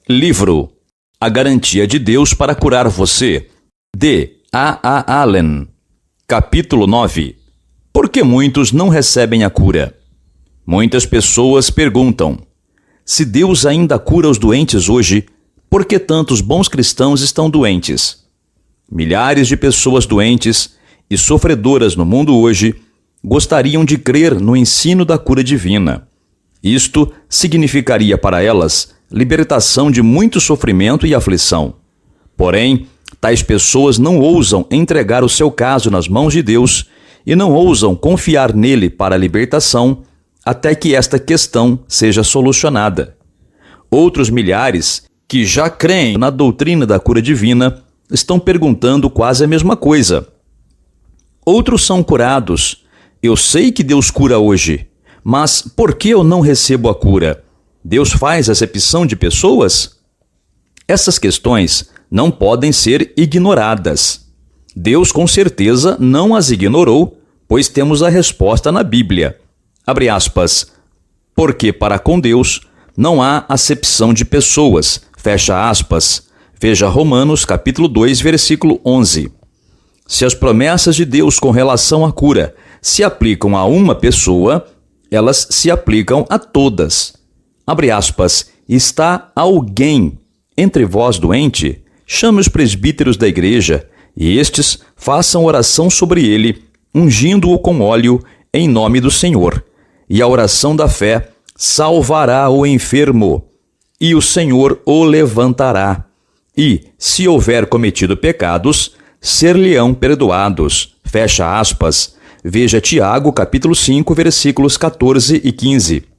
Livro A Garantia de Deus para Curar Você, de A. Allen. Capítulo 9. Por que muitos não recebem a cura? Muitas pessoas perguntam: se Deus ainda cura os doentes hoje, por que tantos bons cristãos estão doentes? Milhares de pessoas doentes e sofredoras no mundo hoje gostariam de crer no ensino da cura divina. Isto significaria para elas libertação de muito sofrimento e aflição. Porém, tais pessoas não ousam entregar o seu caso nas mãos de Deus e não ousam confiar nele para a libertação até que esta questão seja solucionada. Outros milhares, que já creem na doutrina da cura divina, estão perguntando quase a mesma coisa. Outros são curados. Eu sei que Deus cura hoje, mas por que eu não recebo a cura? Deus faz acepção de pessoas? Essas questões não podem ser ignoradas. Deus com certeza não as ignorou, pois temos a resposta na Bíblia. Abre aspas. Porque para com Deus não há acepção de pessoas. Fecha aspas. Veja Romanos capítulo 2, versículo 11. Se as promessas de Deus com relação à cura se aplicam a uma pessoa, elas se aplicam a todas. Abre aspas. Está alguém entre vós doente? Chame os presbíteros da igreja, e estes façam oração sobre ele, ungindo-o com óleo em nome do Senhor. E a oração da fé salvará o enfermo, e o Senhor o levantará. E, se houver cometido pecados, ser-lhe-ão perdoados. Fecha aspas. Veja Tiago, capítulo 5, versículos 14 e 15.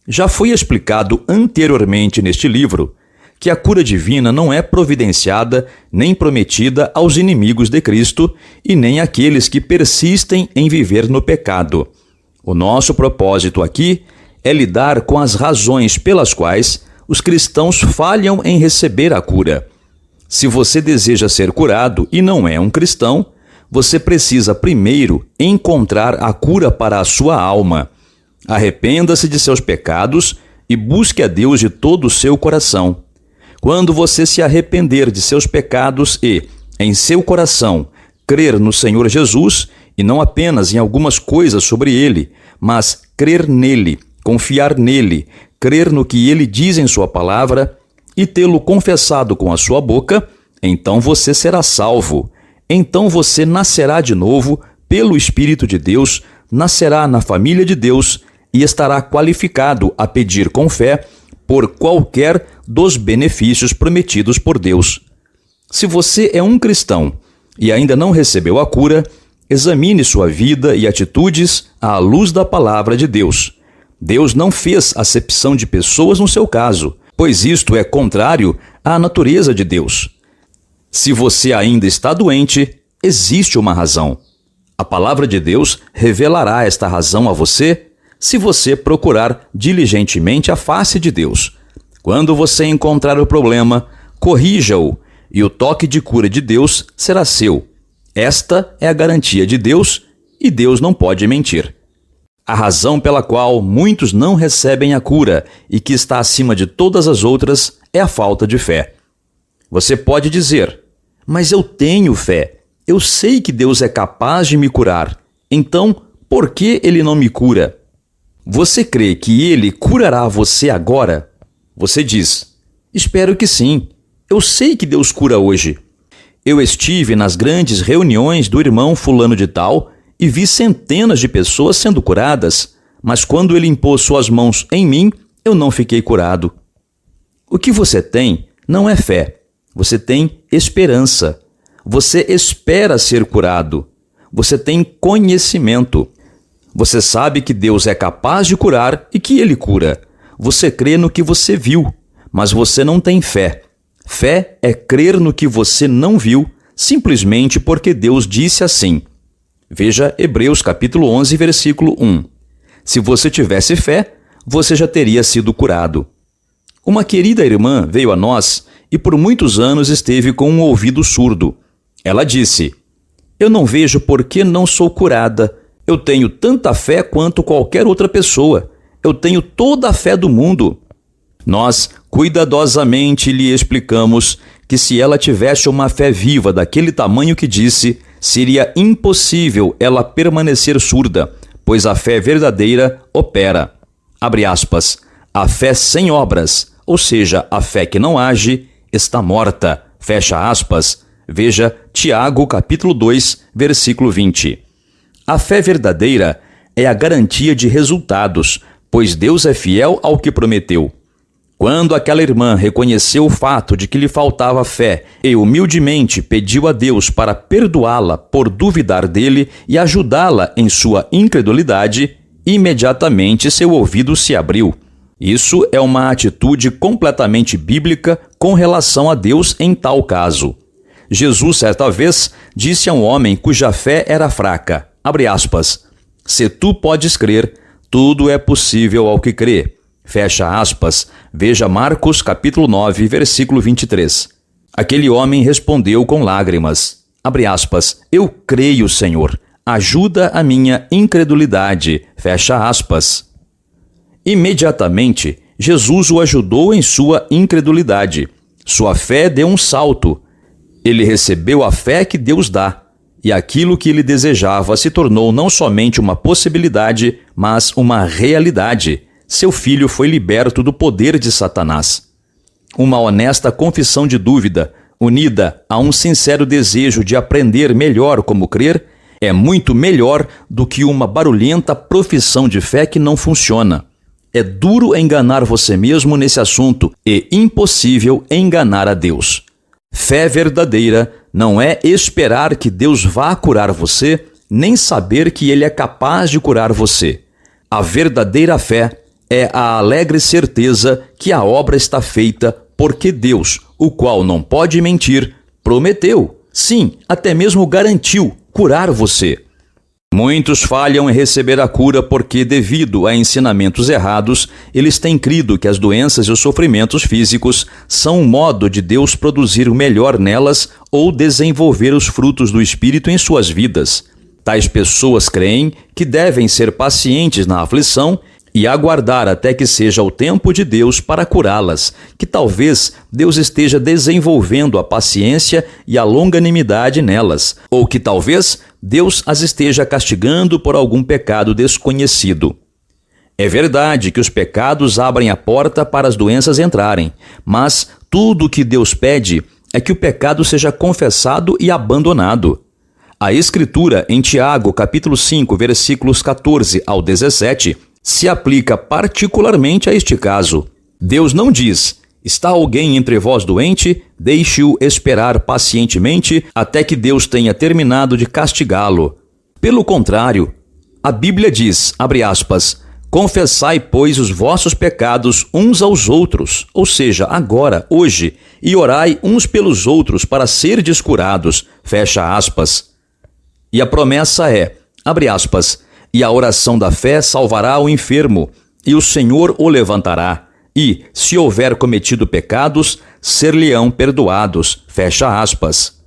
Já foi explicado anteriormente neste livro que a cura divina não é providenciada nem prometida aos inimigos de Cristo e nem àqueles que persistem em viver no pecado. O nosso propósito aqui é lidar com as razões pelas quais os cristãos falham em receber a cura. Se você deseja ser curado e não é um cristão, você precisa primeiro encontrar a cura para a sua alma. Arrependa-se de seus pecados e busque a Deus de todo o seu coração. Quando você se arrepender de seus pecados e, em seu coração, crer no Senhor Jesus, e não apenas em algumas coisas sobre ele, mas crer nele, confiar nele, crer no que ele diz em sua palavra e tê-lo confessado com a sua boca, então você será salvo. Então você nascerá de novo pelo Espírito de Deus, nascerá na família de Deus e estará qualificado a pedir com fé por qualquer dos benefícios prometidos por Deus. Se você é um cristão e ainda não recebeu a cura, examine sua vida e atitudes à luz da palavra de Deus. Deus não fez acepção de pessoas no seu caso, pois isto é contrário à natureza de Deus. Se você ainda está doente, existe uma razão. A palavra de Deus revelará esta razão a você se você procurar diligentemente a face de Deus. Quando você encontrar o problema, corrija-o e o toque de cura de Deus será seu. Esta é a garantia de Deus e Deus não pode mentir. A razão pela qual muitos não recebem a cura e que está acima de todas as outras é a falta de fé. Você pode dizer: mas eu tenho fé. Eu sei que Deus é capaz de me curar. Então, por que Ele não me cura? Você crê que Ele curará você agora? Você diz: espero que sim. Eu sei que Deus cura hoje. Eu estive nas grandes reuniões do irmão fulano de tal e vi centenas de pessoas sendo curadas, mas quando ele impôs suas mãos em mim, eu não fiquei curado. O que você tem não é fé. Você tem esperança. Você espera ser curado. Você tem conhecimento. Você sabe que Deus é capaz de curar e que Ele cura. Você crê no que você viu, mas você não tem fé. Fé é crer no que você não viu, simplesmente porque Deus disse assim. Veja Hebreus capítulo 11, versículo 1. Se você tivesse fé, você já teria sido curado. Uma querida irmã veio a nós e por muitos anos esteve com um ouvido surdo. Ela disse: eu não vejo por que não sou curada. Eu tenho tanta fé quanto qualquer outra pessoa. Eu tenho toda a fé do mundo. Nós Cuidadosamente lhe explicamos que se ela tivesse uma fé viva daquele tamanho que disse, seria impossível ela permanecer surda, pois a fé verdadeira opera. Abre aspas. A fé sem obras, ou seja, a fé que não age, está morta. Fecha aspas. Veja Tiago, capítulo 2, versículo 20. A fé verdadeira é a garantia de resultados, pois Deus é fiel ao que prometeu. Quando aquela irmã reconheceu o fato de que lhe faltava fé e humildemente pediu a Deus para perdoá-la por duvidar dele e ajudá-la em sua incredulidade, imediatamente seu ouvido se abriu. Isso é uma atitude completamente bíblica com relação a Deus em tal caso. Jesus, certa vez, disse a um homem cuja fé era fraca, abre aspas, se tu podes crer, tudo é possível ao que crê. Fecha aspas, veja Marcos capítulo 9, versículo 23. Aquele homem respondeu com lágrimas, abre aspas, eu creio, Senhor, ajuda a minha incredulidade, fecha aspas. Imediatamente, Jesus o ajudou em sua incredulidade. Sua fé deu um salto. Ele recebeu a fé que Deus dá, e aquilo que ele desejava se tornou não somente uma possibilidade, mas uma realidade. Seu filho foi liberto do poder de Satanás. Uma honesta confissão de dúvida, unida a um sincero desejo de aprender melhor como crer, é muito melhor do que uma barulhenta profissão de fé que não funciona. É duro enganar você mesmo nesse assunto e impossível enganar a Deus. Fé verdadeira não é esperar que Deus vá curar você, nem saber que Ele é capaz de curar você. A verdadeira fé é a alegre certeza que a obra está feita porque Deus, o qual não pode mentir, prometeu, sim, até mesmo garantiu curar você. Muitos falham em receber a cura porque, devido a ensinamentos errados, eles têm crido que as doenças e os sofrimentos físicos são um modo de Deus produzir o melhor nelas ou desenvolver os frutos do Espírito em suas vidas. Tais pessoas creem que devem ser pacientes na aflição e aguardar até que seja o tempo de Deus para curá-las, que talvez Deus esteja desenvolvendo a paciência e a longanimidade nelas, ou que talvez Deus as esteja castigando por algum pecado desconhecido. É verdade que os pecados abrem a porta para as doenças entrarem, mas tudo o que Deus pede é que o pecado seja confessado e abandonado. A Escritura, em Tiago, capítulo 5, versículos 14 ao 17, se aplica particularmente a este caso. Deus não diz, está alguém entre vós doente? Deixe-o esperar pacientemente até que Deus tenha terminado de castigá-lo. Pelo contrário, a Bíblia diz, abre aspas, confessai, pois, os vossos pecados uns aos outros, ou seja, agora, hoje, e orai uns pelos outros para serdes curados, fecha aspas. E a promessa é, abre aspas, e a oração da fé salvará o enfermo, e o Senhor o levantará. E, se houver cometido pecados, ser-lhe-ão perdoados. Fecha aspas.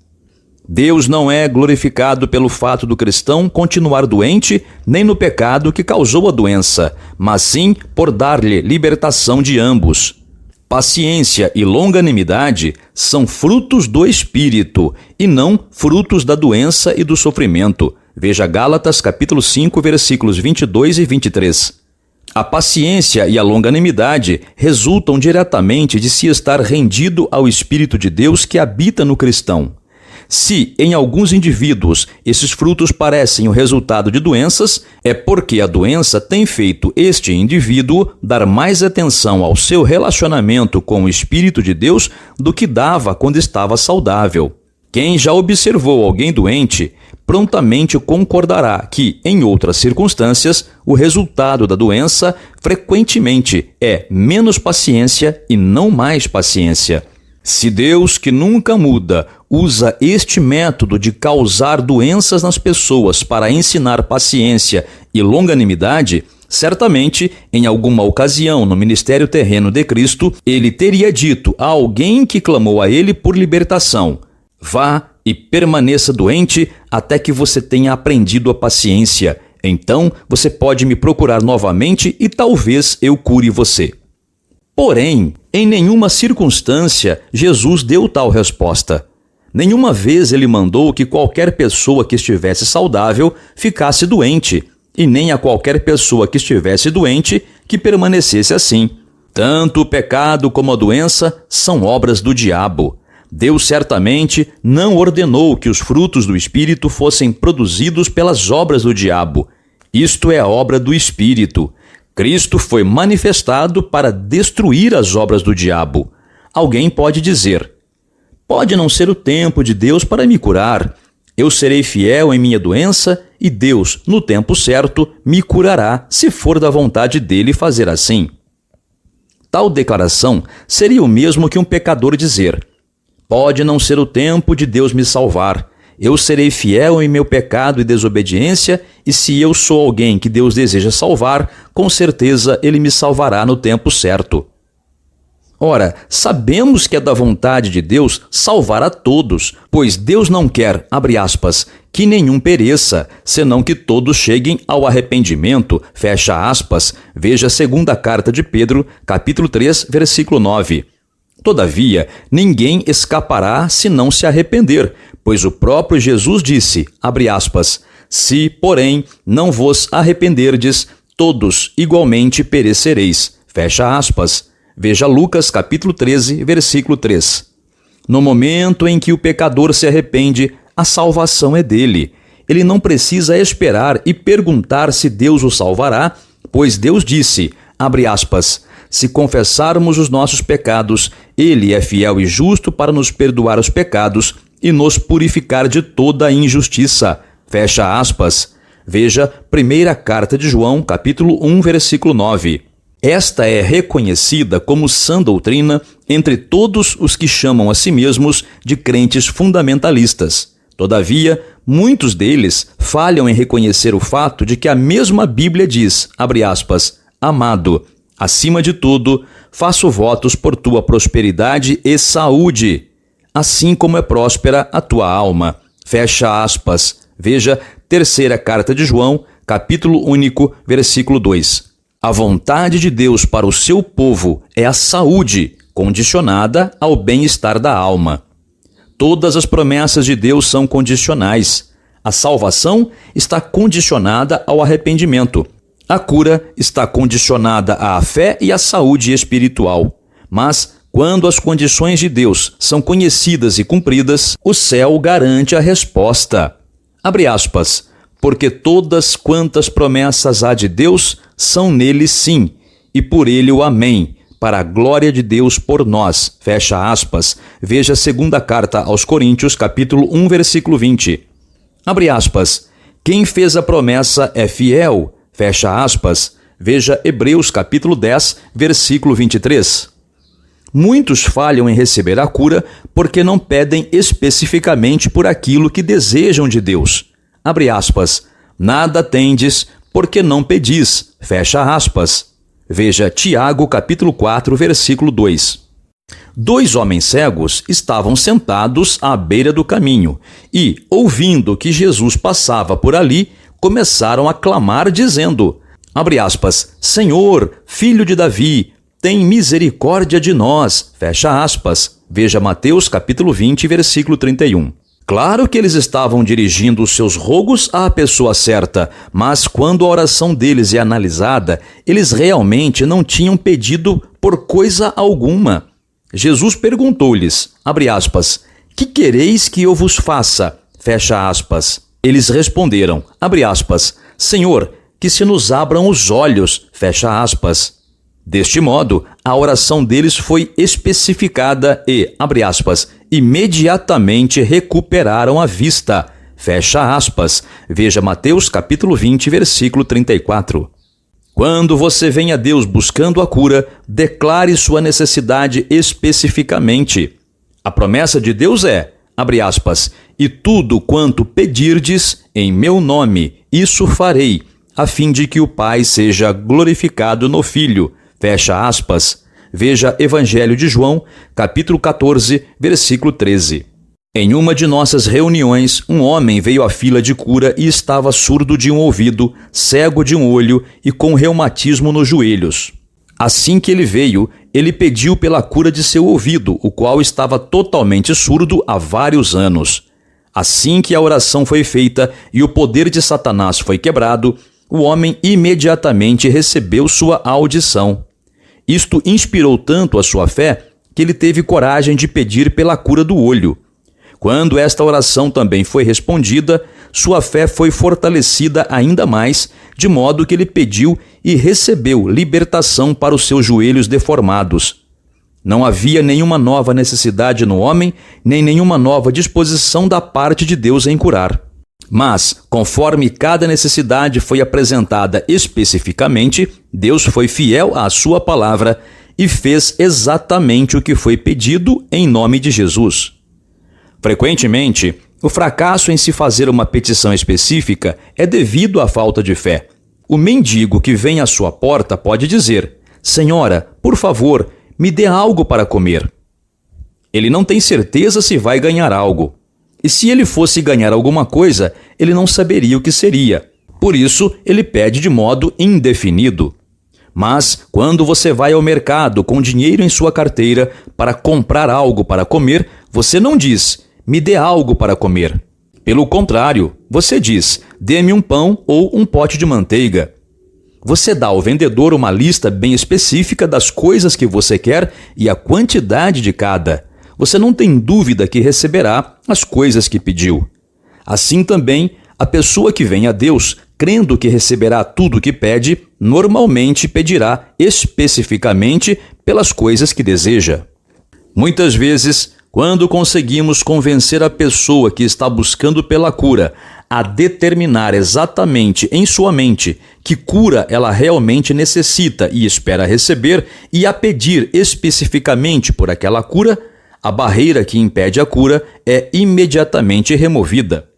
Deus não é glorificado pelo fato do cristão continuar doente, nem no pecado que causou a doença, mas sim por dar-lhe libertação de ambos. Paciência e longanimidade são frutos do Espírito, e não frutos da doença e do sofrimento. Veja Gálatas capítulo 5, versículos 22 e 23. A paciência e a longanimidade resultam diretamente de se estar rendido ao Espírito de Deus que habita no cristão. Se, em alguns indivíduos, esses frutos parecem o resultado de doenças, é porque a doença tem feito este indivíduo dar mais atenção ao seu relacionamento com o Espírito de Deus do que dava quando estava saudável. Quem já observou alguém doente, prontamente concordará que, em outras circunstâncias, o resultado da doença frequentemente é menos paciência e não mais paciência. Se Deus, que nunca muda, usa este método de causar doenças nas pessoas para ensinar paciência e longanimidade, certamente, em alguma ocasião no ministério terreno de Cristo, ele teria dito a alguém que clamou a ele por libertação: vá e permaneça doente até que você tenha aprendido a paciência. Então você pode me procurar novamente e talvez eu cure você. Porém, em nenhuma circunstância Jesus deu tal resposta. Nenhuma vez ele mandou que qualquer pessoa que estivesse saudável ficasse doente, e nem a qualquer pessoa que estivesse doente que permanecesse assim. Tanto o pecado como a doença são obras do diabo. Deus certamente não ordenou que os frutos do Espírito fossem produzidos pelas obras do diabo. Isto é a obra do Espírito. Cristo foi manifestado para destruir as obras do diabo. Alguém pode dizer: pode não ser o tempo de Deus para me curar. Eu serei fiel em minha doença e Deus, no tempo certo, me curará, se for da vontade dele fazer assim. Tal declaração seria o mesmo que um pecador dizer: pode não ser o tempo de Deus me salvar. Eu serei fiel em meu pecado e desobediência, e se eu sou alguém que Deus deseja salvar, com certeza Ele me salvará no tempo certo. Ora, sabemos que é da vontade de Deus salvar a todos, pois Deus não quer, abre aspas, que nenhum pereça, senão que todos cheguem ao arrependimento, fecha aspas, veja a segunda carta de Pedro, capítulo 3, versículo 9. Todavia, ninguém escapará se não se arrepender, pois o próprio Jesus disse, abre aspas, se, porém, não vos arrependerdes, todos igualmente perecereis, fecha aspas. Veja Lucas capítulo 13, versículo 3. No momento em que o pecador se arrepende, a salvação é dele. Ele não precisa esperar e perguntar se Deus o salvará, pois Deus disse, abre aspas, se confessarmos os nossos pecados, Ele é fiel e justo para nos perdoar os pecados e nos purificar de toda a injustiça. Fecha aspas. Veja primeira carta de João, capítulo 1, versículo 9. Esta é reconhecida como sã doutrina entre todos os que chamam a si mesmos de crentes fundamentalistas. Todavia, muitos deles falham em reconhecer o fato de que a mesma Bíblia diz, abre aspas, amado, acima de tudo, faço votos por tua prosperidade e saúde, assim como é próspera a tua alma. Fecha aspas. Veja terceira carta de João, capítulo único, versículo 2. A vontade de Deus para o seu povo é a saúde, condicionada ao bem-estar da alma. Todas as promessas de Deus são condicionais. A salvação está condicionada ao arrependimento. A cura está condicionada à fé e à saúde espiritual. Mas, quando as condições de Deus são conhecidas e cumpridas, o céu garante a resposta. Abre aspas. Porque todas quantas promessas há de Deus são nele sim, e por ele o amém, para a glória de Deus por nós. Fecha aspas. Veja a segunda carta aos Coríntios, capítulo 1, versículo 20. Abre aspas. Quem fez a promessa é fiel. Fecha aspas. Veja Hebreus, capítulo 10, versículo 23. Muitos falham em receber a cura porque não pedem especificamente por aquilo que desejam de Deus. Abre aspas, nada tendes, porque não pedis, fecha aspas. Veja Tiago, capítulo 4, versículo 2. 2 homens cegos estavam sentados à beira do caminho e, ouvindo que Jesus passava por ali, começaram a clamar dizendo, abre aspas, Senhor, filho de Davi, tem misericórdia de nós, fecha aspas. Veja Mateus, capítulo 20, versículo 31. Claro que eles estavam dirigindo os seus rogos à pessoa certa, mas quando a oração deles é analisada, eles realmente não tinham pedido por coisa alguma. Jesus perguntou-lhes, abre aspas, que quereis que eu vos faça? Fecha aspas. Eles responderam, abre aspas, Senhor, que se nos abram os olhos, fecha aspas. Deste modo, a oração deles foi especificada e, abre aspas, imediatamente recuperaram a vista. Fecha aspas. Veja Mateus capítulo 20, versículo 34. Quando você vem a Deus buscando a cura, declare sua necessidade especificamente. A promessa de Deus é, abre aspas, e tudo quanto pedirdes em meu nome, isso farei, a fim de que o Pai seja glorificado no Filho. Fecha aspas. Veja Evangelho de João, capítulo 14, versículo 13. Em uma de nossas reuniões, um homem veio à fila de cura e estava surdo de um ouvido, cego de um olho e com reumatismo nos joelhos. Assim que ele veio, ele pediu pela cura de seu ouvido, o qual estava totalmente surdo há vários anos. Assim que a oração foi feita e o poder de Satanás foi quebrado, o homem imediatamente recebeu sua audição. Isto inspirou tanto a sua fé que ele teve coragem de pedir pela cura do olho. Quando esta oração também foi respondida, sua fé foi fortalecida ainda mais, de modo que ele pediu e recebeu libertação para os seus joelhos deformados. Não havia nenhuma nova necessidade no homem, nem nenhuma nova disposição da parte de Deus em curar. Mas, conforme cada necessidade foi apresentada especificamente, Deus foi fiel à sua palavra e fez exatamente o que foi pedido em nome de Jesus. Frequentemente, o fracasso em se fazer uma petição específica é devido à falta de fé. O mendigo que vem à sua porta pode dizer: Senhora, por favor, me dê algo para comer. Ele não tem certeza se vai ganhar algo. E se ele fosse ganhar alguma coisa, ele não saberia o que seria. Por isso, ele pede de modo indefinido. Mas, quando você vai ao mercado com dinheiro em sua carteira para comprar algo para comer, você não diz: me dê algo para comer. Pelo contrário, você diz: dê-me um pão ou um pote de manteiga. Você dá ao vendedor uma lista bem específica das coisas que você quer e a quantidade de cada. Você não tem dúvida que receberá as coisas que pediu. Assim também, a pessoa que vem a Deus, crendo que receberá tudo o que pede, normalmente pedirá especificamente pelas coisas que deseja. Muitas vezes, quando conseguimos convencer a pessoa que está buscando pela cura a determinar exatamente em sua mente que cura ela realmente necessita e espera receber, e a pedir especificamente por aquela cura, a barreira que impede a cura é imediatamente removida.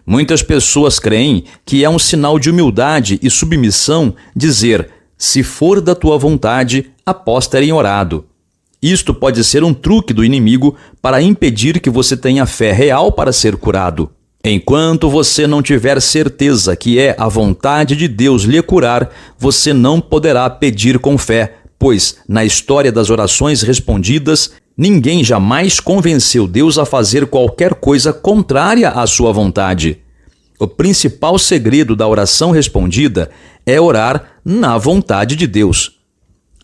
Muitas pessoas creem que é um sinal de humildade e submissão dizer: se for da tua vontade, após terem orado. Isto pode ser um truque do inimigo para impedir que você tenha fé real para ser curado. Enquanto você não tiver certeza que é a vontade de Deus lhe curar, você não poderá pedir com fé, pois, na história das orações respondidas, ninguém jamais convenceu Deus a fazer qualquer coisa contrária à sua vontade. O principal segredo da oração respondida é orar na vontade de Deus.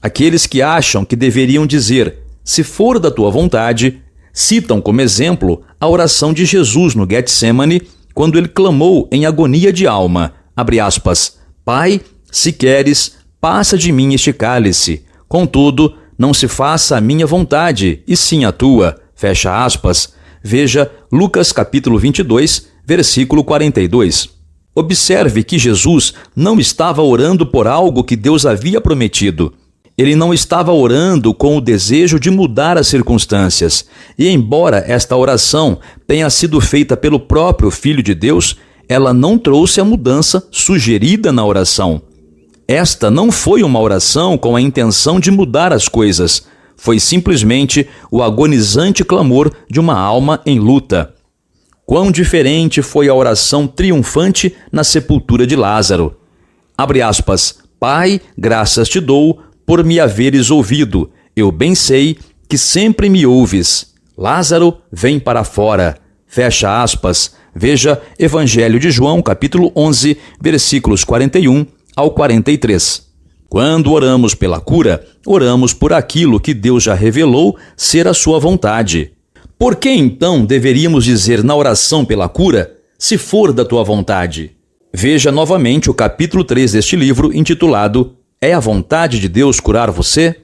Aqueles que acham que deveriam dizer, se for da tua vontade, citam como exemplo a oração de Jesus no Getsemane, quando ele clamou em agonia de alma, abre aspas, Pai, se queres, passa de mim este cálice, contudo, não se faça a minha vontade, e sim a tua, fecha aspas. Veja Lucas capítulo 22, versículo 42. Observe que Jesus não estava orando por algo que Deus havia prometido. Ele não estava orando com o desejo de mudar as circunstâncias. E embora esta oração tenha sido feita pelo próprio Filho de Deus, ela não trouxe a mudança sugerida na oração. Esta não foi uma oração com a intenção de mudar as coisas. Foi simplesmente o agonizante clamor de uma alma em luta. Quão diferente foi a oração triunfante na sepultura de Lázaro. Abre aspas, Pai, graças te dou por me haveres ouvido. Eu bem sei que sempre me ouves. Lázaro, vem para fora. Fecha aspas. Veja Evangelho de João, capítulo 11, versículos 41 ao 43. Quando oramos pela cura, oramos por aquilo que Deus já revelou ser a sua vontade. Por que então deveríamos dizer na oração pela cura, se for da tua vontade? Veja novamente o capítulo 3 deste livro, intitulado É a vontade de Deus curar você?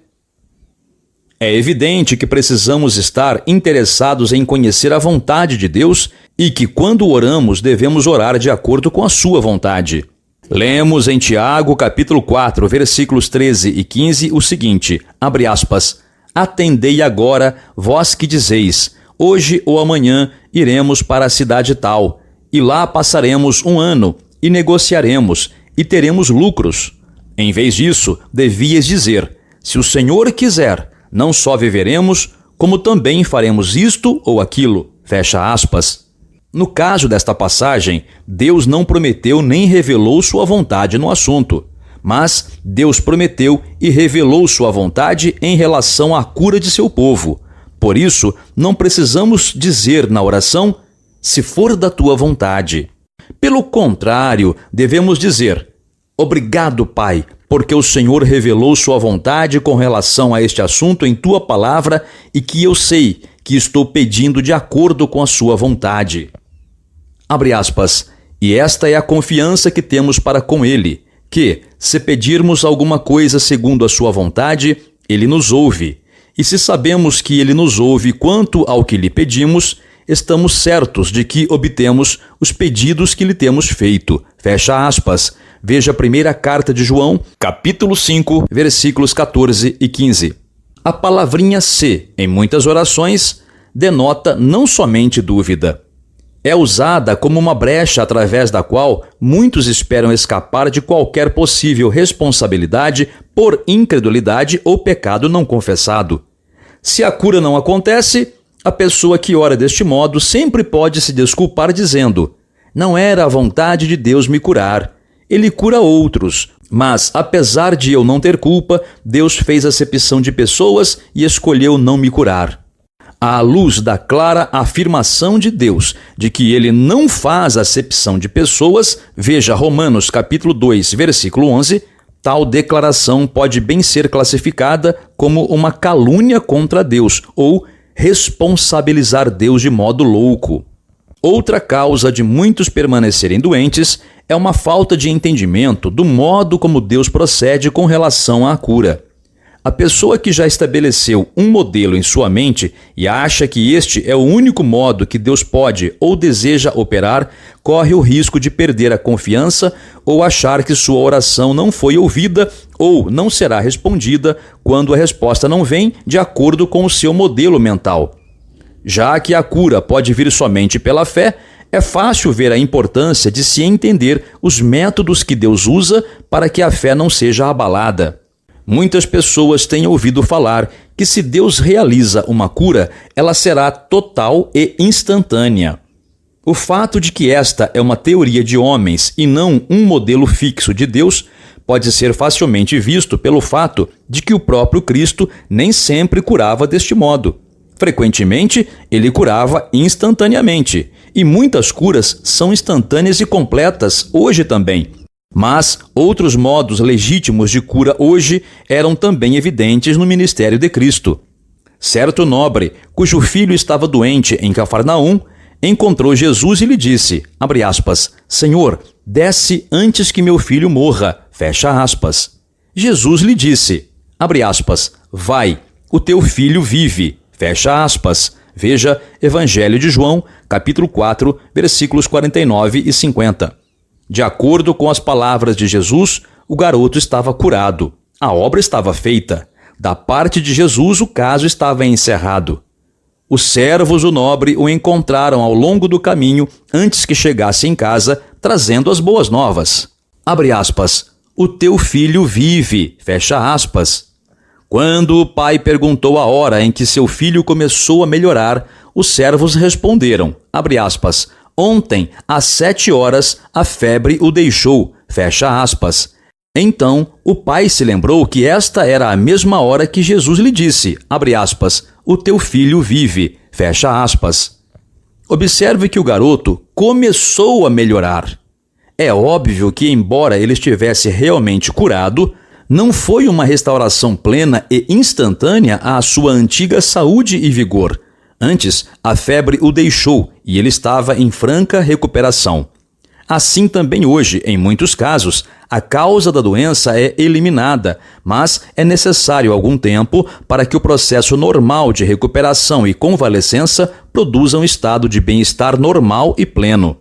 É evidente que precisamos estar interessados em conhecer a vontade de Deus e que quando oramos devemos orar de acordo com a sua vontade. Lemos em Tiago, capítulo 4, versículos 13 e 15, o seguinte, abre aspas, Atendei agora, vós que dizeis, hoje ou amanhã iremos para a cidade tal, e lá passaremos um ano, e negociaremos, e teremos lucros. Em vez disso, devias dizer, se o Senhor quiser, não só viveremos, como também faremos isto ou aquilo. Fecha aspas. No caso desta passagem, Deus não prometeu nem revelou sua vontade no assunto. Mas Deus prometeu e revelou sua vontade em relação à cura de seu povo. Por isso, não precisamos dizer na oração, se for da tua vontade. Pelo contrário, devemos dizer, obrigado, Pai, porque o Senhor revelou sua vontade com relação a este assunto em tua palavra e que eu sei que estou pedindo de acordo com a sua vontade. Abre aspas. E esta é a confiança que temos para com Ele, que, se pedirmos alguma coisa segundo a sua vontade, Ele nos ouve. E se sabemos que Ele nos ouve quanto ao que lhe pedimos, estamos certos de que obtemos os pedidos que lhe temos feito. Fecha aspas. Veja a primeira carta de João, capítulo 5, versículos 14 e 15. A palavrinha se, em muitas orações, denota não somente dúvida. É usada como uma brecha através da qual muitos esperam escapar de qualquer possível responsabilidade por incredulidade ou pecado não confessado. Se a cura não acontece, a pessoa que ora deste modo sempre pode se desculpar dizendo: não era a vontade de Deus me curar. Ele cura outros, mas apesar de eu não ter culpa, Deus fez acepção de pessoas e escolheu não me curar. À luz da clara afirmação de Deus de que Ele não faz acepção de pessoas, veja Romanos capítulo 2, versículo 11, tal declaração pode bem ser classificada como uma calúnia contra Deus ou responsabilizar Deus de modo louco. Outra causa de muitos permanecerem doentes é uma falta de entendimento do modo como Deus procede com relação à cura. A pessoa que já estabeleceu um modelo em sua mente e acha que este é o único modo que Deus pode ou deseja operar, corre o risco de perder a confiança ou achar que sua oração não foi ouvida ou não será respondida quando a resposta não vem de acordo com o seu modelo mental. Já que a cura pode vir somente pela fé, é fácil ver a importância de se entender os métodos que Deus usa para que a fé não seja abalada. Muitas pessoas têm ouvido falar que se Deus realiza uma cura, ela será total e instantânea. O fato de que esta é uma teoria de homens e não um modelo fixo de Deus pode ser facilmente visto pelo fato de que o próprio Cristo nem sempre curava deste modo. Frequentemente, ele curava instantaneamente, e muitas curas são instantâneas e completas hoje também. Mas outros modos legítimos de cura hoje eram também evidentes no ministério de Cristo. Certo nobre, cujo filho estava doente em Cafarnaum, encontrou Jesus e lhe disse, abre aspas, Senhor, desce antes que meu filho morra, fecha aspas. Jesus lhe disse, abre aspas, vai, o teu filho vive, fecha aspas. Veja Evangelho de João, capítulo 4, versículos 49 e 50. De acordo com as palavras de Jesus, o garoto estava curado. A obra estava feita. Da parte de Jesus, o caso estava encerrado. Os servos do nobre o encontraram ao longo do caminho antes que chegasse em casa, trazendo as boas novas. Abre aspas. O teu filho vive. Fecha aspas. Quando o pai perguntou a hora em que seu filho começou a melhorar, os servos responderam, abre aspas, ontem, às 7 horas, a febre o deixou, fecha aspas. Então, o pai se lembrou que esta era a mesma hora que Jesus lhe disse, abre aspas, o teu filho vive, fecha aspas. Observe que o garoto começou a melhorar. É óbvio que, embora ele estivesse realmente curado, não foi uma restauração plena e instantânea à sua antiga saúde e vigor. Antes, a febre o deixou e ele estava em franca recuperação. Assim também hoje, em muitos casos, a causa da doença é eliminada, mas é necessário algum tempo para que o processo normal de recuperação e convalescença produza um estado de bem-estar normal e pleno.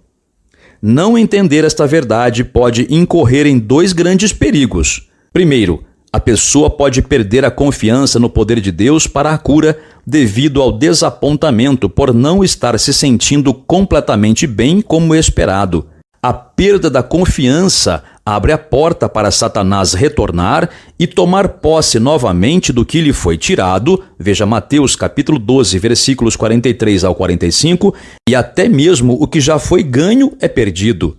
Não entender esta verdade pode incorrer em 2 grandes perigos. Primeiro, a pessoa pode perder a confiança no poder de Deus para a cura devido ao desapontamento por não estar se sentindo completamente bem como esperado. A perda da confiança abre a porta para Satanás retornar e tomar posse novamente do que lhe foi tirado, veja Mateus capítulo 12, versículos 43 ao 45, e até mesmo o que já foi ganho é perdido.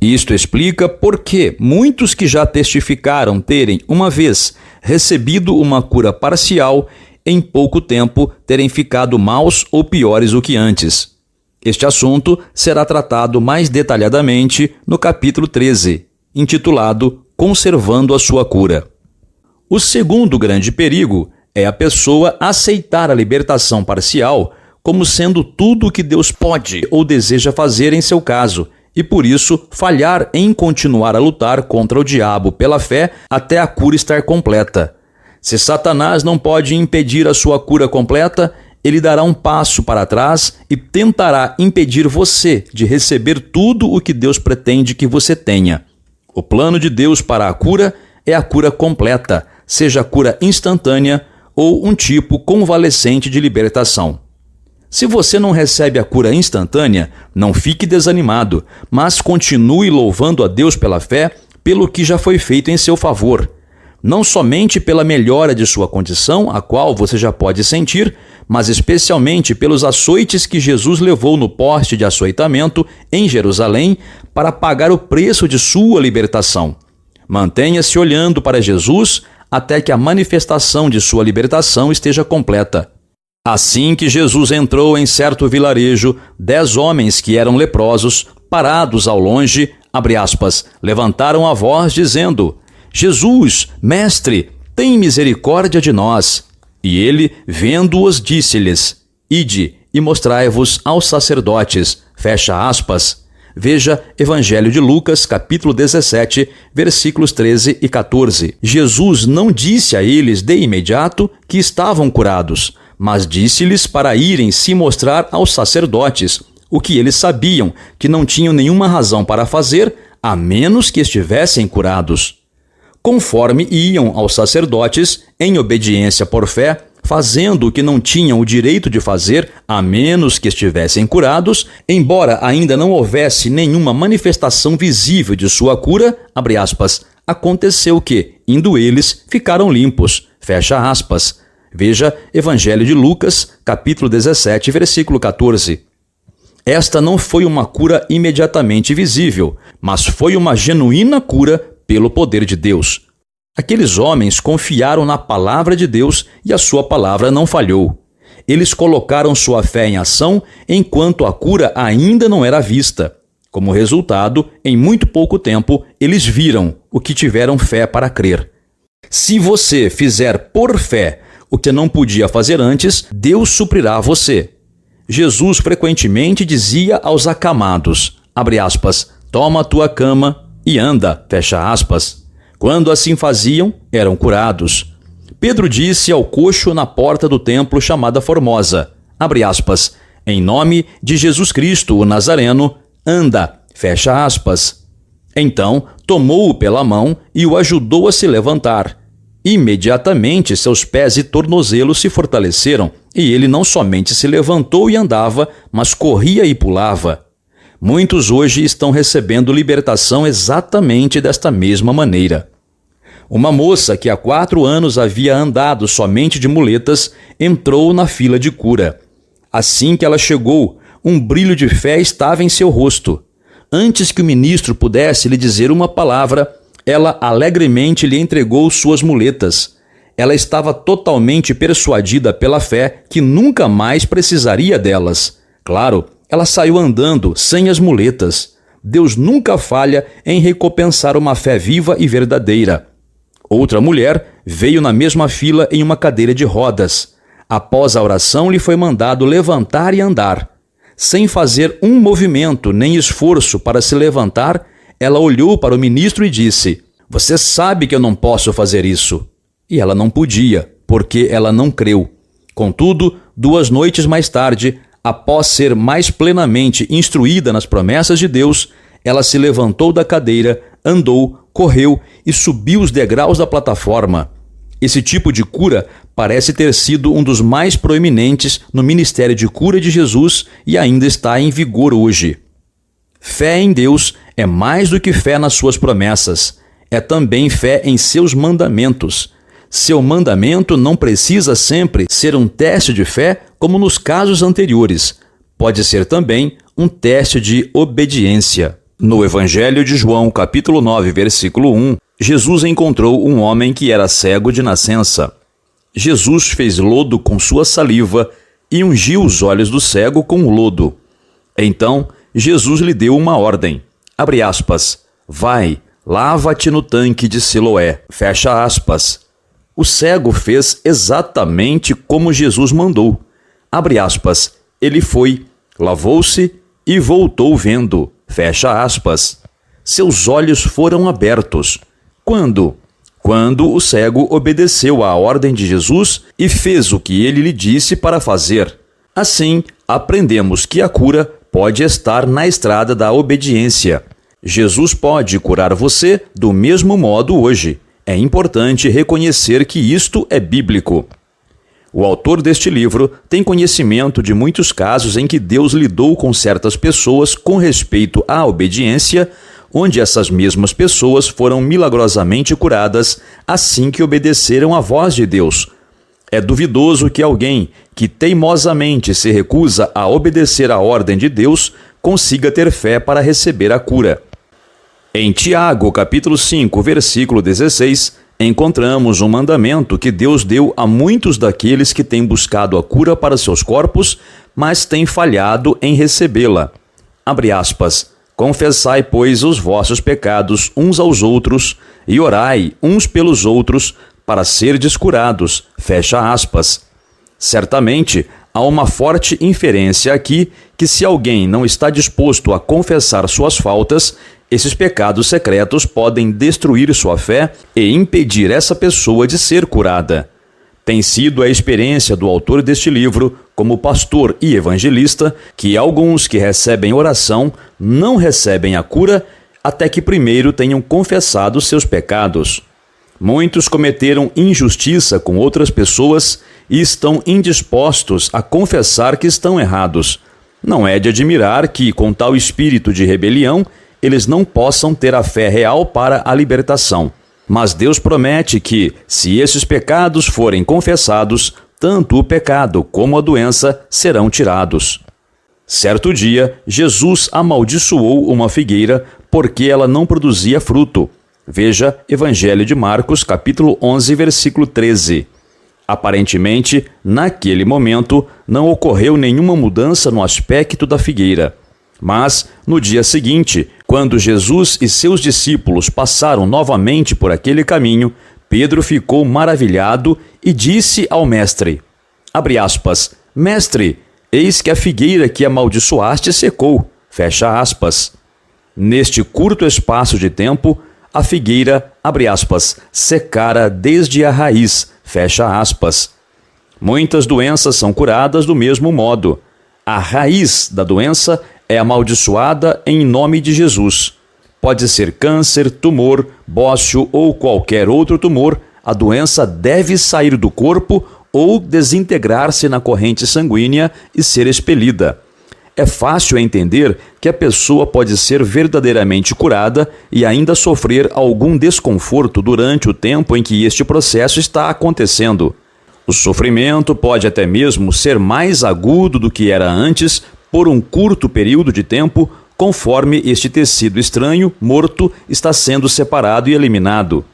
Isto explica por que muitos que já testificaram terem, uma vez, recebido uma cura parcial, em pouco tempo terem ficado maus ou piores do que antes. Este assunto será tratado mais detalhadamente no capítulo 13, intitulado Conservando a sua cura. O segundo grande perigo é a pessoa aceitar a libertação parcial como sendo tudo o que Deus pode ou deseja fazer em seu caso, e por isso falhar em continuar a lutar contra o diabo pela fé até a cura estar completa. Se Satanás não pode impedir a sua cura completa, ele dará um passo para trás e tentará impedir você de receber tudo o que Deus pretende que você tenha. O plano de Deus para a cura é a cura completa, seja a cura instantânea ou um tipo convalescente de libertação. Se você não recebe a cura instantânea, não fique desanimado, mas continue louvando a Deus pela fé, pelo que já foi feito em seu favor. Não somente pela melhora de sua condição, a qual você já pode sentir, mas especialmente pelos açoites que Jesus levou no poste de açoitamento em Jerusalém para pagar o preço de sua libertação. Mantenha-se olhando para Jesus até que a manifestação de sua libertação esteja completa. Assim que Jesus entrou em certo vilarejo, 10 homens que eram leprosos, parados ao longe, levantaram a voz dizendo: Jesus, mestre, tem misericórdia de nós. E ele, vendo-os, disse-lhes: Ide e mostrai-vos aos sacerdotes. Veja Evangelho de Lucas, capítulo 17, versículos 13 e 14. Jesus não disse a eles de imediato que estavam curados, mas disse-lhes para irem se mostrar aos sacerdotes, o que eles sabiam que não tinham nenhuma razão para fazer, a menos que estivessem curados. Conforme iam aos sacerdotes, em obediência por fé, fazendo o que não tinham o direito de fazer, a menos que estivessem curados, embora ainda não houvesse nenhuma manifestação visível de sua cura, aconteceu que, indo eles, ficaram limpos. Veja Evangelho de Lucas, capítulo 17, versículo 14. Esta não foi uma cura imediatamente visível, mas foi uma genuína cura pelo poder de Deus. Aqueles homens confiaram na palavra de Deus e a sua palavra não falhou. Eles colocaram sua fé em ação enquanto a cura ainda não era vista. Como resultado, em muito pouco tempo, eles viram o que tiveram fé para crer. Se você fizer por fé o que não podia fazer antes, Deus suprirá você. Jesus frequentemente dizia aos acamados, toma a tua cama e anda, Quando assim faziam, eram curados. Pedro disse ao coxo na porta do templo chamada Formosa, em nome de Jesus Cristo, o Nazareno, anda, Então, tomou-o pela mão e o ajudou a se levantar. Imediatamente seus pés e tornozelos se fortaleceram, e ele não somente se levantou e andava, mas corria e pulava. Muitos hoje estão recebendo libertação exatamente desta mesma maneira. Uma moça que há 4 anos havia andado somente de muletas entrou na fila de cura. Assim que ela chegou, um brilho de fé estava em seu rosto. Antes que o ministro pudesse lhe dizer uma palavra, ela alegremente lhe entregou suas muletas. Ela estava totalmente persuadida pela fé que nunca mais precisaria delas. Claro, ela saiu andando sem as muletas. Deus nunca falha em recompensar uma fé viva e verdadeira. Outra mulher veio na mesma fila em uma cadeira de rodas. Após a oração, lhe foi mandado levantar e andar. Sem fazer um movimento nem esforço para se levantar, ela olhou para o ministro e disse: Você sabe que eu não posso fazer isso. E ela não podia, porque ela não creu. Contudo, 2 noites mais tarde, após ser mais plenamente instruída nas promessas de Deus, ela se levantou da cadeira, andou, correu e subiu os degraus da plataforma. Esse tipo de cura parece ter sido um dos mais proeminentes no ministério de cura de Jesus e ainda está em vigor hoje. Fé em Deus é mais do que fé nas suas promessas. É também fé em seus mandamentos. Seu mandamento não precisa sempre ser um teste de fé como nos casos anteriores. Pode ser também um teste de obediência. No Evangelho de João, capítulo 9, versículo 1, Jesus encontrou um homem que era cego de nascença. Jesus fez lodo com sua saliva e ungiu os olhos do cego com o lodo. Então, Jesus lhe deu uma ordem, abre aspas, vai, lava-te no tanque de Siloé, fecha aspas. O cego fez exatamente como Jesus mandou, abre aspas, ele foi, lavou-se e voltou vendo, fecha aspas. Seus olhos foram abertos. Quando? Quando o cego obedeceu à ordem de Jesus e fez o que ele lhe disse para fazer. Assim, aprendemos que a cura pode estar na estrada da obediência. Jesus pode curar você do mesmo modo hoje. É importante reconhecer que isto é bíblico. O autor deste livro tem conhecimento de muitos casos em que Deus lidou com certas pessoas com respeito à obediência, onde essas mesmas pessoas foram milagrosamente curadas assim que obedeceram à voz de Deus. É duvidoso que alguém que teimosamente se recusa a obedecer à ordem de Deus consiga ter fé para receber a cura. Em Tiago, capítulo 5, versículo 16, encontramos um mandamento que Deus deu a muitos daqueles que têm buscado a cura para seus corpos, mas têm falhado em recebê-la. Abre aspas, confessai, pois, os vossos pecados uns aos outros e orai uns pelos outros para serdes curados. Fecha aspas. Certamente, há uma forte inferência aqui que se alguém não está disposto a confessar suas faltas, esses pecados secretos podem destruir sua fé e impedir essa pessoa de ser curada. Tem sido a experiência do autor deste livro, como pastor e evangelista, que alguns que recebem oração não recebem a cura até que primeiro tenham confessado seus pecados. Muitos cometeram injustiça com outras pessoas e estão indispostos a confessar que estão errados. Não é de admirar que, com tal espírito de rebelião, eles não possam ter a fé real para a libertação. Mas Deus promete que, se esses pecados forem confessados, tanto o pecado como a doença serão tirados. Certo dia, Jesus amaldiçoou uma figueira porque ela não produzia fruto. Veja Evangelho de Marcos, capítulo 11, versículo 13. Aparentemente, naquele momento, não ocorreu nenhuma mudança no aspecto da figueira. Mas, no dia seguinte, quando Jesus e seus discípulos passaram novamente por aquele caminho, Pedro ficou maravilhado e disse ao mestre, abre aspas, mestre, eis que a figueira que amaldiçoaste secou, fecha aspas. Neste curto espaço de tempo, a figueira, abre aspas, secara desde a raiz, fecha aspas. Muitas doenças são curadas do mesmo modo. A raiz da doença é amaldiçoada em nome de Jesus. Pode ser câncer, tumor, bócio ou qualquer outro tumor, a doença deve sair do corpo ou desintegrar-se na corrente sanguínea e ser expelida. É fácil entender que a pessoa pode ser verdadeiramente curada e ainda sofrer algum desconforto durante o tempo em que este processo está acontecendo. O sofrimento pode até mesmo ser mais agudo do que era antes por um curto período de tempo, conforme este tecido estranho, morto, está sendo separado e eliminado.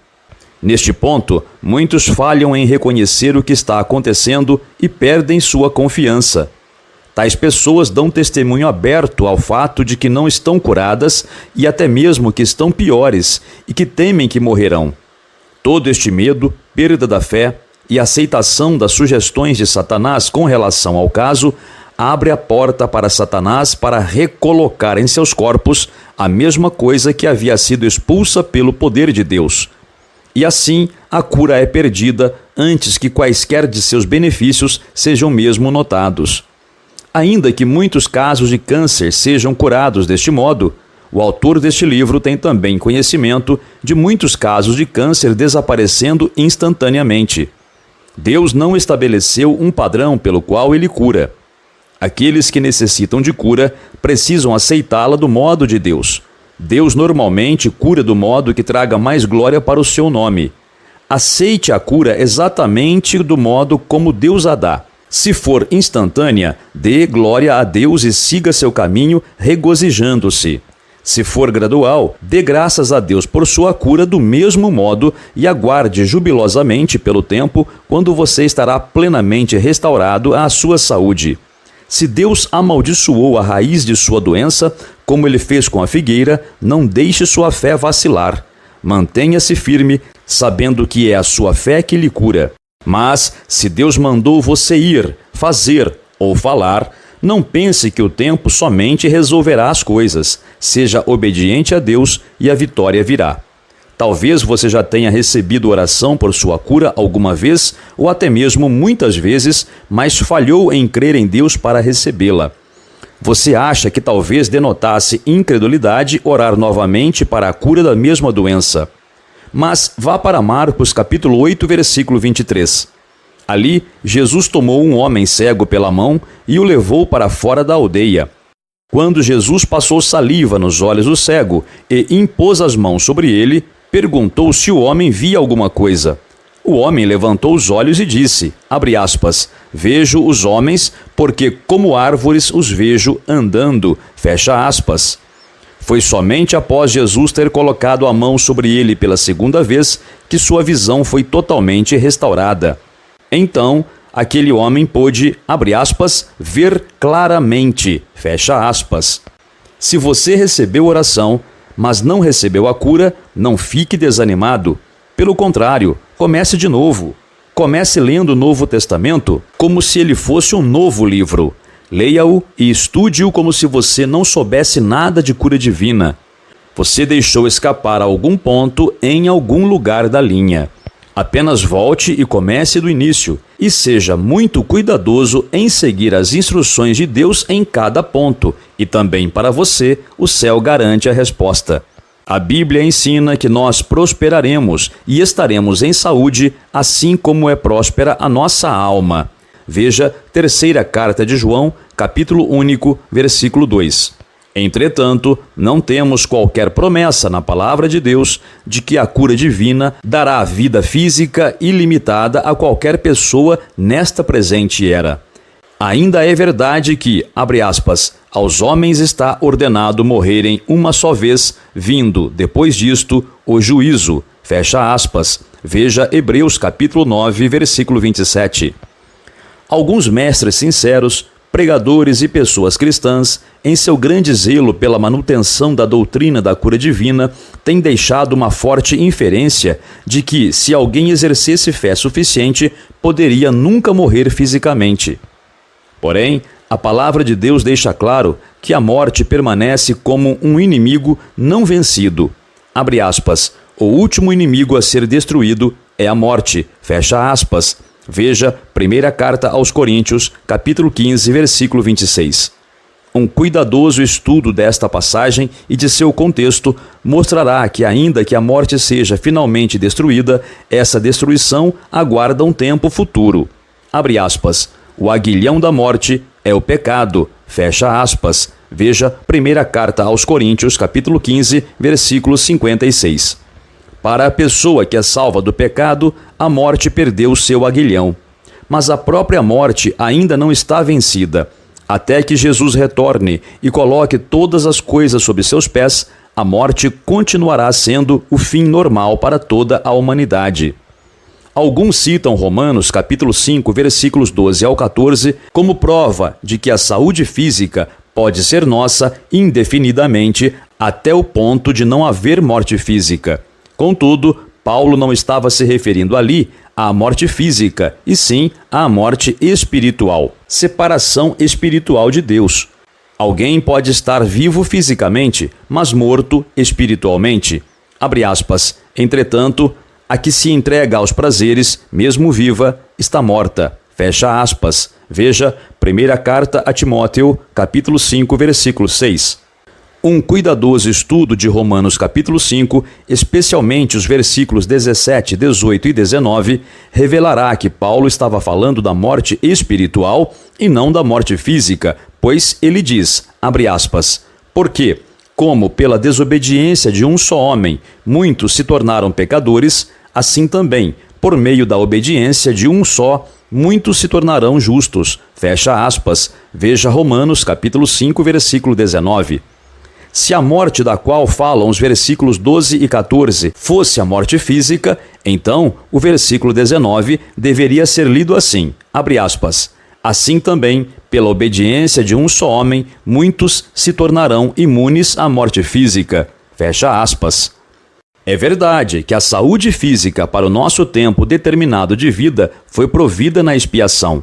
Neste ponto, muitos falham em reconhecer o que está acontecendo e perdem sua confiança. Tais pessoas dão testemunho aberto ao fato de que não estão curadas e até mesmo que estão piores e que temem que morrerão. Todo este medo, perda da fé e aceitação das sugestões de Satanás com relação ao caso abre a porta para Satanás para recolocar em seus corpos a mesma coisa que havia sido expulsa pelo poder de Deus. E assim, a cura é perdida antes que quaisquer de seus benefícios sejam mesmo notados. Ainda que muitos casos de câncer sejam curados deste modo, o autor deste livro tem também conhecimento de muitos casos de câncer desaparecendo instantaneamente. Deus não estabeleceu um padrão pelo qual ele cura. Aqueles que necessitam de cura precisam aceitá-la do modo de Deus. Deus normalmente cura do modo que traga mais glória para o seu nome. Aceite a cura exatamente do modo como Deus a dá. Se for instantânea, dê glória a Deus e siga seu caminho regozijando-se. Se for gradual, dê graças a Deus por sua cura do mesmo modo e aguarde jubilosamente pelo tempo quando você estará plenamente restaurado à sua saúde. Se Deus amaldiçoou a raiz de sua doença, como ele fez com a figueira, não deixe sua fé vacilar. Mantenha-se firme, sabendo que é a sua fé que lhe cura. Mas, se Deus mandou você ir, fazer ou falar, não pense que o tempo somente resolverá as coisas. Seja obediente a Deus e a vitória virá. Talvez você já tenha recebido oração por sua cura alguma vez, ou até mesmo muitas vezes, mas falhou em crer em Deus para recebê-la. Você acha que talvez denotasse incredulidade orar novamente para a cura da mesma doença. Mas vá para Marcos capítulo 8, versículo 23. Ali, Jesus tomou um homem cego pela mão e o levou para fora da aldeia. Quando Jesus passou saliva nos olhos do cego e impôs as mãos sobre ele, perguntou se o homem via alguma coisa. O homem levantou os olhos e disse, abre aspas, vejo os homens, porque como árvores os vejo andando, fecha aspas. Foi somente após Jesus ter colocado a mão sobre ele pela segunda vez que sua visão foi totalmente restaurada. Então, aquele homem pôde, abre aspas, ver claramente, fecha aspas. Se você recebeu oração, mas não recebeu a cura, não fique desanimado. Pelo contrário, comece de novo. Comece lendo o Novo Testamento como se ele fosse um novo livro. Leia-o e estude-o como se você não soubesse nada de cura divina. Você deixou escapar algum ponto em algum lugar da linha. Apenas volte e comece do início, e seja muito cuidadoso em seguir as instruções de Deus em cada ponto, e também para você, o céu garante a resposta. A Bíblia ensina que nós prosperaremos e estaremos em saúde, assim como é próspera a nossa alma. Veja, terceira carta de João, capítulo único, versículo 2. Entretanto, não temos qualquer promessa na palavra de Deus de que a cura divina dará vida física ilimitada a qualquer pessoa nesta presente era. Ainda é verdade que, abre aspas, aos homens está ordenado morrerem uma só vez, vindo, depois disto, o juízo, fecha aspas. Veja Hebreus capítulo 9, versículo 27. Alguns mestres sinceros, pregadores e pessoas cristãs, em seu grande zelo pela manutenção da doutrina da cura divina, têm deixado uma forte inferência de que, se alguém exercesse fé suficiente, poderia nunca morrer fisicamente. Porém, a palavra de Deus deixa claro que a morte permanece como um inimigo não vencido. Abre aspas, o último inimigo a ser destruído é a morte, fecha aspas. Veja, primeira carta aos Coríntios, capítulo 15, versículo 26. Um cuidadoso estudo desta passagem e de seu contexto mostrará que, ainda que a morte seja finalmente destruída, essa destruição aguarda um tempo futuro. Abre aspas, o aguilhão da morte é o pecado, fecha aspas. Veja, primeira carta aos Coríntios, capítulo 15, versículo 56. Para a pessoa que é salva do pecado, a morte perdeu seu aguilhão. Mas a própria morte ainda não está vencida. Até que Jesus retorne e coloque todas as coisas sob seus pés, a morte continuará sendo o fim normal para toda a humanidade. Alguns citam Romanos capítulo 5, versículos 12 ao 14, como prova de que a saúde física pode ser nossa indefinidamente até o ponto de não haver morte física. Contudo, Paulo não estava se referindo ali à morte física, e sim à morte espiritual, separação espiritual de Deus. Alguém pode estar vivo fisicamente, mas morto espiritualmente. Abre aspas, entretanto, a que se entrega aos prazeres, mesmo viva, está morta. Fecha aspas. Veja, primeira carta a Timóteo, capítulo 5, versículo 6. Um cuidadoso estudo de Romanos capítulo 5, especialmente os versículos 17, 18 e 19, revelará que Paulo estava falando da morte espiritual e não da morte física, pois ele diz, abre aspas, porque, como pela desobediência de um só homem, muitos se tornaram pecadores, assim também, por meio da obediência de um só, muitos se tornarão justos. Fecha aspas. Veja Romanos capítulo 5, versículo 19. Se a morte da qual falam os versículos 12 e 14 fosse a morte física, então o versículo 19 deveria ser lido assim, abre aspas, assim também, pela obediência de um só homem, muitos se tornarão imunes à morte física, fecha aspas. É verdade que a saúde física para o nosso tempo determinado de vida foi provida na expiação.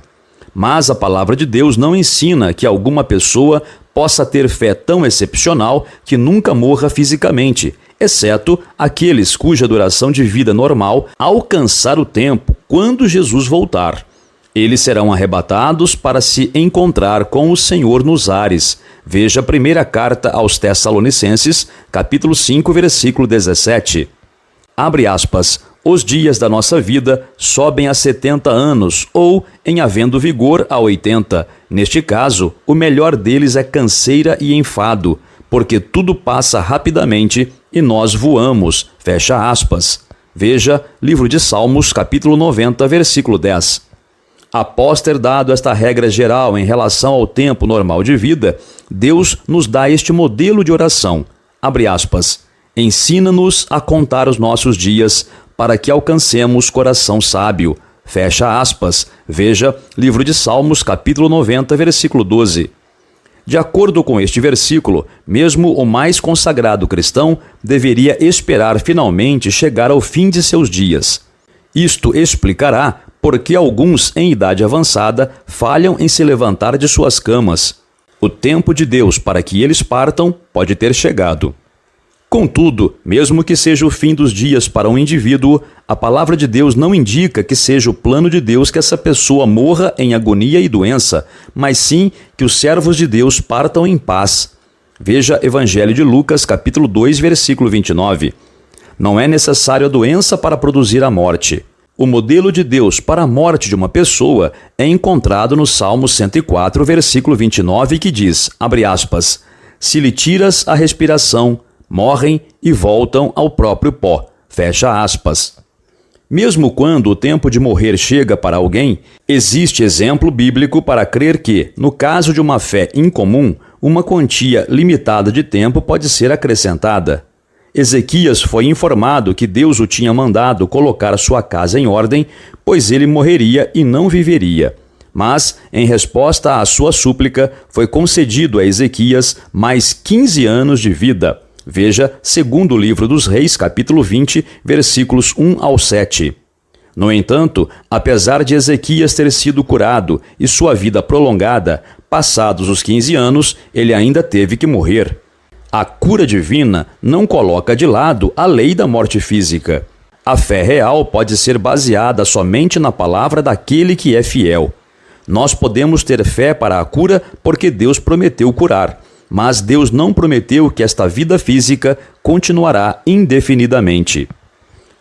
Mas a palavra de Deus não ensina que alguma pessoa possa ter fé tão excepcional que nunca morra fisicamente, exceto aqueles cuja duração de vida normal alcançar o tempo quando Jesus voltar. Eles serão arrebatados para se encontrar com o Senhor nos ares. Veja a primeira carta aos Tessalonicenses, capítulo 5, versículo 17. Abre aspas. Os dias da nossa vida sobem a 70 anos ou, em havendo vigor, a 80. Neste caso, o melhor deles é canseira e enfado, porque tudo passa rapidamente e nós voamos. Fecha aspas. Veja, livro de Salmos, capítulo 90, versículo 10. Após ter dado esta regra geral em relação ao tempo normal de vida, Deus nos dá este modelo de oração. Abre aspas. Ensina-nos a contar os nossos dias, para que alcancemos coração sábio. Fecha aspas. Veja, livro de Salmos, capítulo 90, versículo 12. De acordo com este versículo, mesmo o mais consagrado cristão deveria esperar finalmente chegar ao fim de seus dias. Isto explicará por que alguns em idade avançada falham em se levantar de suas camas. O tempo de Deus para que eles partam pode ter chegado. Contudo, mesmo que seja o fim dos dias para um indivíduo, a palavra de Deus não indica que seja o plano de Deus que essa pessoa morra em agonia e doença, mas sim que os servos de Deus partam em paz. Veja Evangelho de Lucas, capítulo 2, versículo 29. Não é necessário a doença para produzir a morte. O modelo de Deus para a morte de uma pessoa é encontrado no Salmo 104, versículo 29, que diz, abre aspas, se lhe tiras a respiração, morrem e voltam ao próprio pó. Fecha aspas. Mesmo quando o tempo de morrer chega para alguém, existe exemplo bíblico para crer que, no caso de uma fé incomum, uma quantia limitada de tempo pode ser acrescentada. Ezequias foi informado que Deus o tinha mandado colocar sua casa em ordem, pois ele morreria e não viveria. Mas, em resposta à sua súplica, foi concedido a Ezequias mais 15 anos de vida. Veja, segundo livro dos Reis, capítulo 20, versículos 1 ao 7. No entanto, apesar de Ezequias ter sido curado e sua vida prolongada, passados os 15 anos, ele ainda teve que morrer. A cura divina não coloca de lado a lei da morte física. A fé real pode ser baseada somente na palavra daquele que é fiel. Nós podemos ter fé para a cura porque Deus prometeu curar. Mas Deus não prometeu que esta vida física continuará indefinidamente.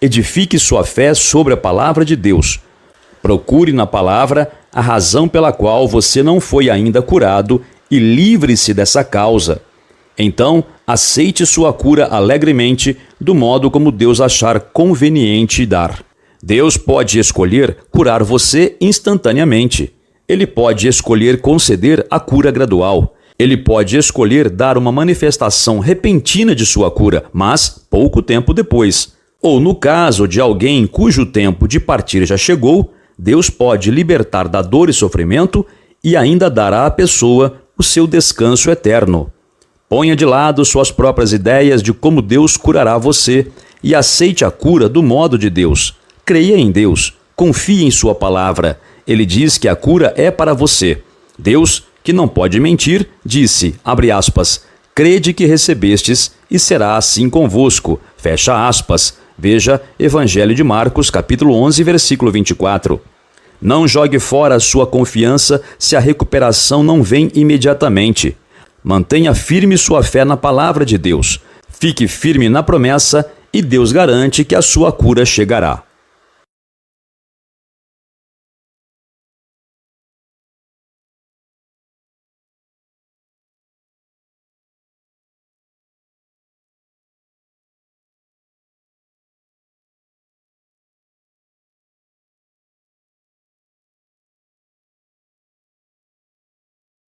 Edifique sua fé sobre a palavra de Deus. Procure na palavra a razão pela qual você não foi ainda curado e livre-se dessa causa. Então, aceite sua cura alegremente, do modo como Deus achar conveniente dar. Deus pode escolher curar você instantaneamente. Ele pode escolher conceder a cura gradual. Ele pode escolher dar uma manifestação repentina de sua cura, mas pouco tempo depois. Ou no caso de alguém cujo tempo de partir já chegou, Deus pode libertar da dor e sofrimento e ainda dará à pessoa o seu descanso eterno. Ponha de lado suas próprias ideias de como Deus curará você e aceite a cura do modo de Deus. Creia em Deus, confie em sua palavra. Ele diz que a cura é para você. Deus, que não pode mentir, disse, abre aspas, crede que recebestes e será assim convosco, fecha aspas. Veja Evangelho de Marcos, capítulo 11, versículo 24. Não jogue fora a sua confiança se a recuperação não vem imediatamente. Mantenha firme sua fé na palavra de Deus. Fique firme na promessa e Deus garante que a sua cura chegará.